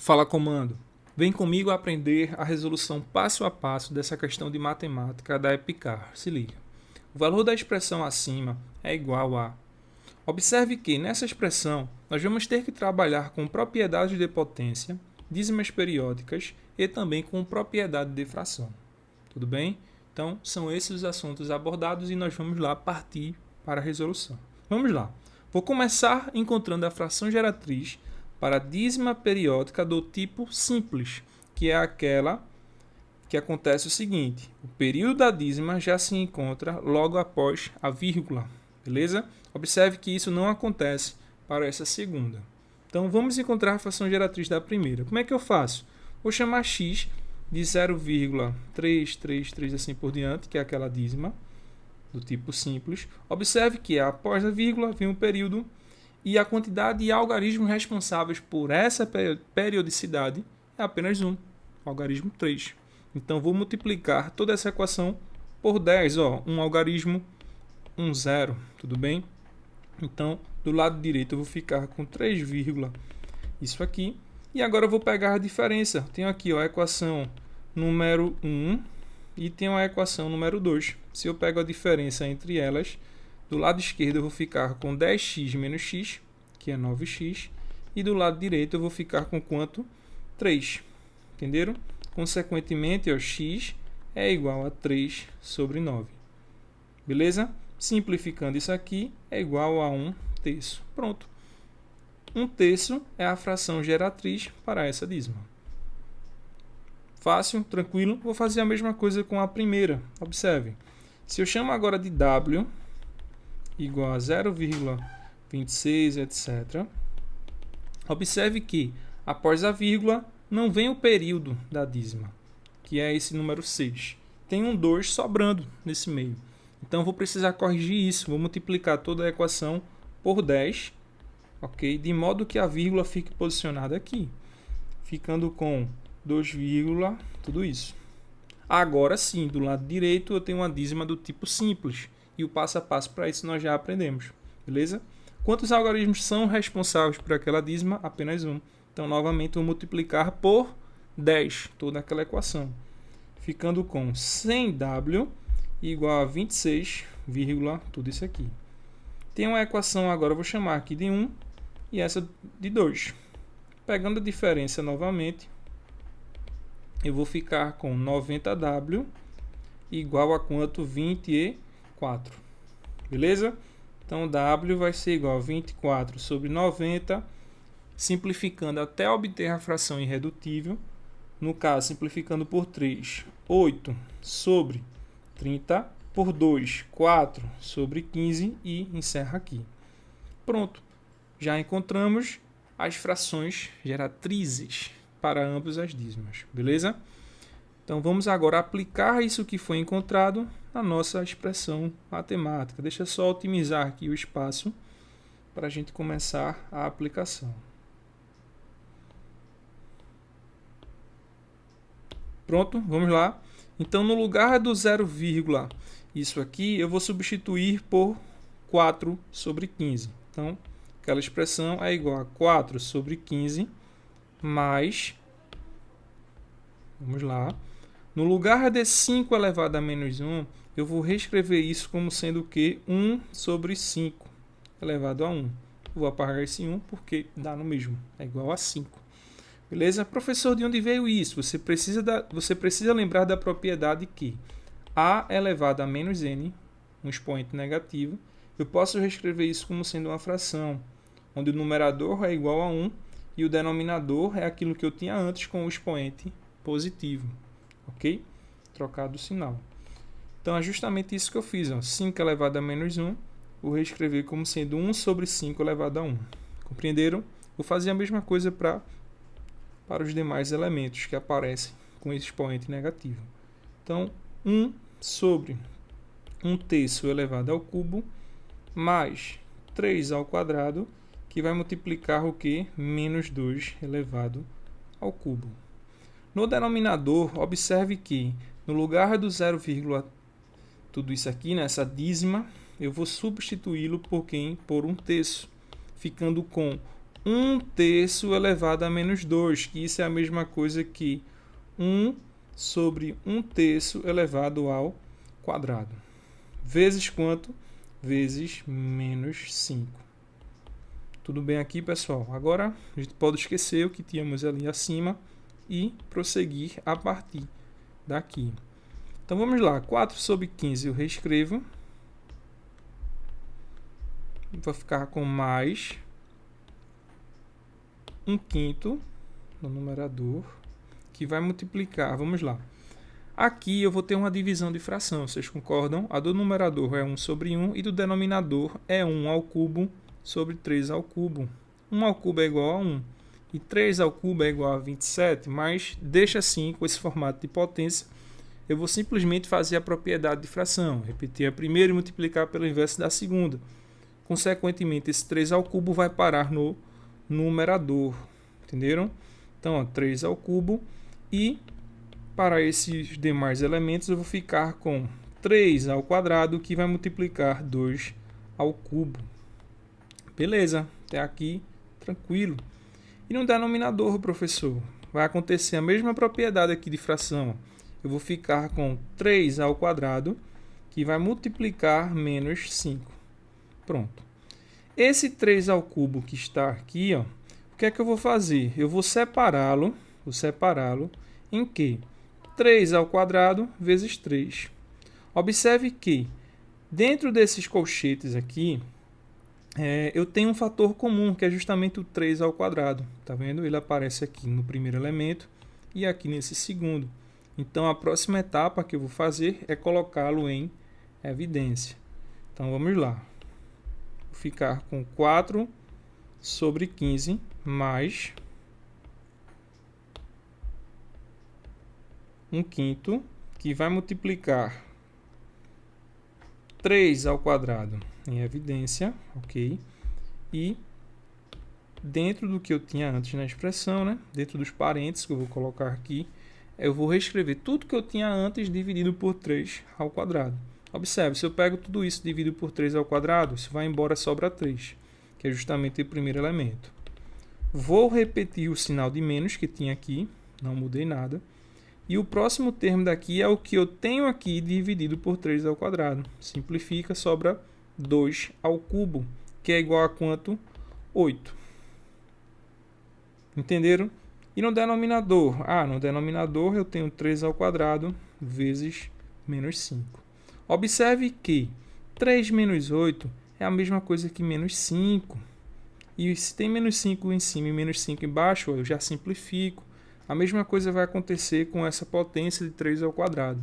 Fala, comando. Vem comigo aprender a resolução passo a passo dessa questão de matemática da EPICAR. Se liga. O valor da expressão acima é igual a... Observe que, nessa expressão, nós vamos ter que trabalhar com propriedades de potência, dízimas periódicas e também com propriedade de fração. Tudo bem? Então, são esses os assuntos abordados e nós vamos lá partir para a resolução. Vamos lá. Vou começar encontrando a fração geratriz para a dízima periódica do tipo simples, que é aquela que acontece o seguinte: o período da dízima já se encontra logo após a vírgula, beleza? Observe que isso não acontece para essa segunda. Então, vamos encontrar a fração geratriz da primeira. Como é que eu faço? Vou chamar x de 0,333 assim por diante, que é aquela dízima do tipo simples. Observe que após a vírgula vem um período e a quantidade de algarismos responsáveis por essa periodicidade é apenas um, algarismo 3. Então, vou multiplicar toda essa equação por 10. Um algarismo, um zero, tudo bem? Então, do lado direito eu vou ficar com 3, isso aqui. E agora eu vou pegar a diferença. Tenho aqui a equação número 1 e tenho a equação número 2. Se eu pego a diferença entre elas, do lado esquerdo eu vou ficar com 10x menos x, que é 9x. E do lado direito eu vou ficar com quanto? 3. Entenderam? Consequentemente, x é igual a 3 sobre 9. Beleza? Simplificando isso aqui, é igual a 1 terço. Pronto. 1 terço é a fração geratriz para essa dízima. Fácil, tranquilo. Vou fazer a mesma coisa com a primeira. Observe. Se eu chamo agora de w igual a 0,26, etc. Observe que, após a vírgula, não vem o período da dízima, que é esse número 6. Tem um 2 sobrando nesse meio. Então, vou precisar corrigir isso. Vou multiplicar toda a equação por 10, ok? De modo que a vírgula fique posicionada aqui, ficando com 2, tudo isso. Agora sim, do lado direito eu tenho uma dízima do tipo simples. E o passo a passo para isso nós já aprendemos. Beleza? Quantos algarismos são responsáveis por aquela dízima? Apenas um. Então, novamente, vou multiplicar por 10 toda aquela equação. Ficando com 100w igual a 26, tudo isso aqui. Tem uma equação agora, eu vou chamar aqui de 1 e essa de 2. Pegando a diferença novamente, eu vou ficar com 90w igual a quanto? 24. Beleza? Então, w vai ser igual a 24 sobre 90, simplificando até obter a fração irredutível. No caso, simplificando por 3, 8 sobre 30, por 2, 4 sobre 15 e encerra aqui. Pronto. Já encontramos as frações geratrizes para ambas as dízimas. Beleza? Então, vamos agora aplicar isso que foi encontrado na nossa expressão matemática. Deixa eu só otimizar aqui o espaço para a gente começar a aplicação. Pronto, vamos lá. Então, no lugar do 0, isso aqui, eu vou substituir por 4 sobre 15. Então, aquela expressão é igual a 4 sobre 15 mais... Vamos lá. No lugar de 5 elevado a menos 1, eu vou reescrever isso como sendo o quê? 1 sobre 5 elevado a 1. Vou apagar esse 1 porque dá no mesmo. É igual a 5. Beleza? Professor, de onde veio isso? Você precisa lembrar da propriedade que a elevado a menos n, um expoente negativo, eu posso reescrever isso como sendo uma fração, onde o numerador é igual a 1 e o denominador é aquilo que eu tinha antes com o expoente positivo. Ok? Trocado o sinal. Então, é justamente isso que eu fiz. 5 elevado a menos 1, vou reescrever como sendo 1 sobre 5 elevado a 1. Compreenderam? Vou fazer a mesma coisa para os demais elementos que aparecem com esse expoente negativo. Então, 1 sobre 1 terço elevado ao cubo, mais 3 ao quadrado, que vai multiplicar o quê? Menos 2 elevado ao cubo. No denominador, observe que no lugar do 0, tudo isso aqui, nessa dízima, eu vou substituí-lo por quem? Por 1 terço, ficando com 1/3 elevado a menos 2, que isso é a mesma coisa que 1 sobre 1/3 elevado ao quadrado. Vezes quanto? Vezes menos 5. Tudo bem aqui, pessoal? Agora, a gente pode esquecer o que tínhamos ali acima e prosseguir a partir daqui. Então, vamos lá. 4 sobre 15 eu reescrevo. Vou ficar com mais 1/5 no numerador, que vai multiplicar. Vamos lá. Aqui eu vou ter uma divisão de fração, vocês concordam? A do numerador é 1 sobre 1 e do denominador é 1 ao cubo sobre 3 ao cubo. 1 ao cubo é igual a 1 e 3 ao cubo é igual a 27, mas deixa assim, com esse formato de potência, eu vou simplesmente fazer a propriedade de fração, repetir a primeira e multiplicar pelo inverso da segunda. Consequentemente, esse 3 ao cubo vai parar no numerador, entenderam? Então, ó, 3 ao cubo e para esses demais elementos eu vou ficar com 3 ao quadrado, que vai multiplicar 2 ao cubo. Beleza, até aqui tranquilo. E no denominador, professor, vai acontecer a mesma propriedade aqui de fração. Eu vou ficar com 3 ao quadrado, que vai multiplicar menos 5. Pronto. Esse 3 ao cubo que está aqui, ó, o que é que eu vou fazer? Eu vou separá-lo em que? 3 ao quadrado vezes 3. Observe que dentro desses colchetes aqui, eu tenho um fator comum, que é justamente o 3 ao quadrado. Tá vendo? Ele aparece aqui no primeiro elemento e aqui nesse segundo. Então, a próxima etapa que eu vou fazer é colocá-lo em evidência. Então, vamos lá. Vou ficar com 4 sobre 15 mais 1/5, que vai multiplicar 3 ao quadrado em evidência, ok? E dentro do que eu tinha antes na expressão, né? Dentro dos parênteses que eu vou colocar aqui, eu vou reescrever tudo que eu tinha antes dividido por 3 ao quadrado. Observe, se eu pego tudo isso dividido por 3 ao quadrado, isso vai embora, sobra 3, que é justamente o primeiro elemento. Vou repetir o sinal de menos que tinha aqui, não mudei nada. E o próximo termo daqui é o que eu tenho aqui dividido por 3 ao quadrado. Simplifica, sobra 2 ao cubo, que é igual a quanto? 8. Entenderam? E no denominador? No denominador eu tenho 3 ao quadrado vezes menos 5. Observe que 3 menos 8 é a mesma coisa que menos 5. E se tem menos 5 em cima e menos 5 embaixo, eu já simplifico. A mesma coisa vai acontecer com essa potência de 3 ao quadrado.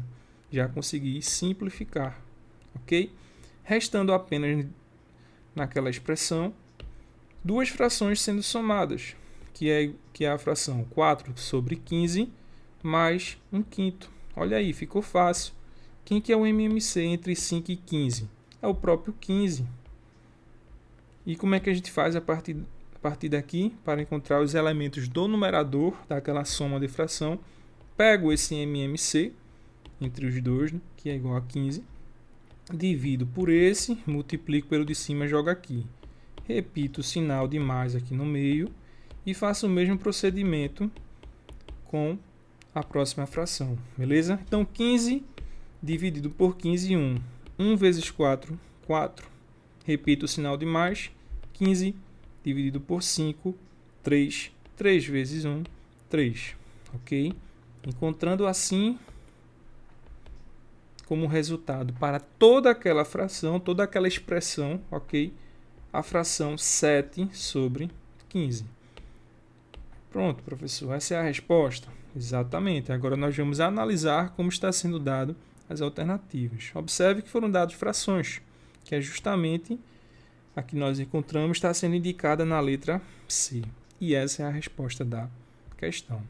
Já consegui simplificar, ok? Restando apenas naquela expressão duas frações sendo somadas, que é a fração 4 sobre 15 mais 1/5. Olha aí, ficou fácil. Quem que é o MMC entre 5 e 15? É o próprio 15. E como é que a gente faz a partir daqui, para encontrar os elementos do numerador daquela soma de fração? Pego esse MMC entre os dois, né, que é igual a 15, divido por esse, multiplico pelo de cima e jogo aqui. Repito o sinal de mais aqui no meio e faço o mesmo procedimento com a próxima fração, beleza? Então, 15 dividido por 15, 1. 1 vezes 4, 4. Repito o sinal de mais, 15 dividido por 5, 3. 3 vezes 1, 3. Ok? Encontrando assim, como resultado para toda aquela fração, toda aquela expressão, ok? A fração 7 sobre 15. Pronto, professor, essa é a resposta? Exatamente. Agora nós vamos analisar como está sendo dado as alternativas. Observe que foram dadas frações, que é justamente a que nós encontramos, está sendo indicada na letra C. E essa é a resposta da questão.